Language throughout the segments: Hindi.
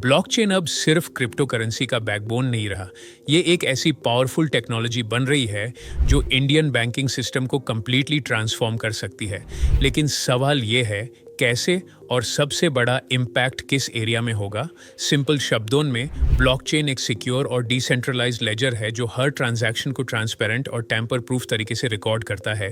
ब्लॉकचेन अब सिर्फ क्रिप्टो करेंसी का बैकबोन नहीं रहा। ये एक ऐसी पावरफुल टेक्नोलॉजी बन रही है जो इंडियन बैंकिंग सिस्टम को कंप्लीटली ट्रांसफॉर्म कर सकती है। लेकिन सवाल ये है, कैसे और सबसे बड़ा इम्पैक्ट किस एरिया में होगा? सिंपल शब्दों में, ब्लॉकचेन एक सिक्योर और डिसेंट्रलाइज्ड लेजर है जो हर ट्रांजैक्शन को ट्रांसपेरेंट और टैम्पर प्रूफ तरीके से रिकॉर्ड करता है।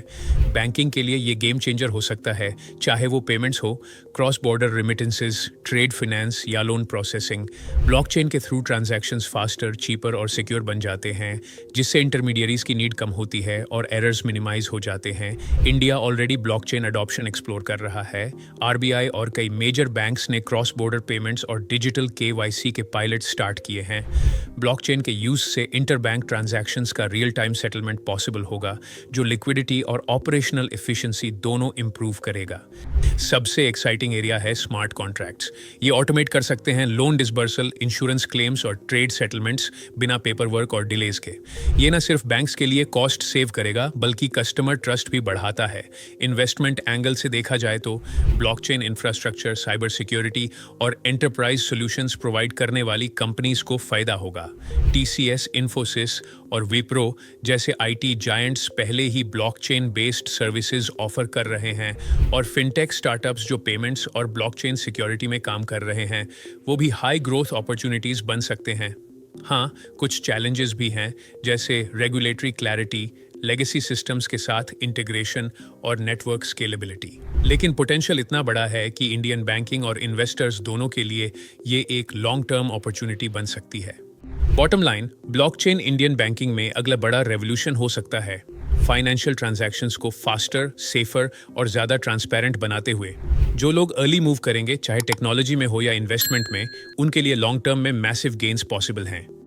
बैंकिंग के लिए ये गेम चेंजर हो सकता है, चाहे वो पेमेंट्स हो, cross border remittances, trade finance या लोन प्रोसेसिंग। ब्लॉकचेन के थ्रू ट्रांजैक्शंस फास्टर, चीपर और सिक्योर बन जाते हैं, जिससे इंटरमीडियरीज की नीड कम होती है और एरर्स मिनिमाइज हो जाते हैं। India already blockchain adoption explore कर रहा है। आरबीआई और कई मेजर बैंक्स ने क्रॉस बॉर्डर पेमेंट्स और डिजिटल केवाईसी के पायलट स्टार्ट किए हैं। ब्लॉकचेन के यूज से इंटरबैंक ट्रांजैक्शंस का रियल टाइम सेटलमेंट पॉसिबल होगा, जो लिक्विडिटी और ऑपरेशनल एफिशिएंसी दोनों इंप्रूव करेगा। सबसे एक्साइटिंग एरिया है स्मार्ट कॉन्ट्रैक्ट्स। ये ऑटोमेट कर सकते हैं लोन डिसबर्सल, इंश्योरेंस क्लेम्स और ट्रेड सेटलमेंट्स बिना पेपर वर्क और डिलेज के। ये न सिर्फ बैंक्स के लिए कॉस्ट सेव करेगा, बल्कि कस्टमर ट्रस्ट भी बढ़ाता है। इन्वेस्टमेंट एंगल से देखा जाए तो ब्लॉकचेन इंफ्रास्ट्रक्चर, साइबर सिक्योरिटी और एंटरप्राइज सॉल्यूशंस प्रोवाइड करने वाली कंपनीज को फायदा होगा। टीसीएस, इन्फोसिस और विप्रो जैसे आईटी जायंट्स पहले ही ब्लॉकचेन बेस्ड सर्विसेज ऑफर कर रहे हैं, और फिनटेक स्टार्टअप्स जो पेमेंट्स और ब्लॉकचेन सिक्योरिटी में काम कर रहे हैं, वो भी हाई ग्रोथ अपॉर्चुनिटीज बन सकते हैं। हाँ, कुछ चैलेंजेस भी हैं, जैसे रेगुलेटरी क्लैरिटी, लेगेसी सिस्टम्स के साथ इंटीग्रेशन और नेटवर्क स्केलेबिलिटी। लेकिन पोटेंशियल इतना बड़ा है कि इंडियन बैंकिंग और इन्वेस्टर्स दोनों के लिए ये एक लॉन्ग टर्म अपॉर्चुनिटी बन सकती है। Bottom line, blockchain Indian banking में अगला बड़ा रेवोल्यूशन हो सकता है, फाइनेंशियल ट्रांजैक्शंस को फास्टर, सेफर और ज़्यादा ट्रांसपेरेंट बनाते हुए। जो लोग अर्ली मूव करेंगे, चाहे टेक्नोलॉजी में हो या इन्वेस्टमेंट में, उनके लिए लॉन्ग टर्म में मैसिव गेन्स पॉसिबल हैं।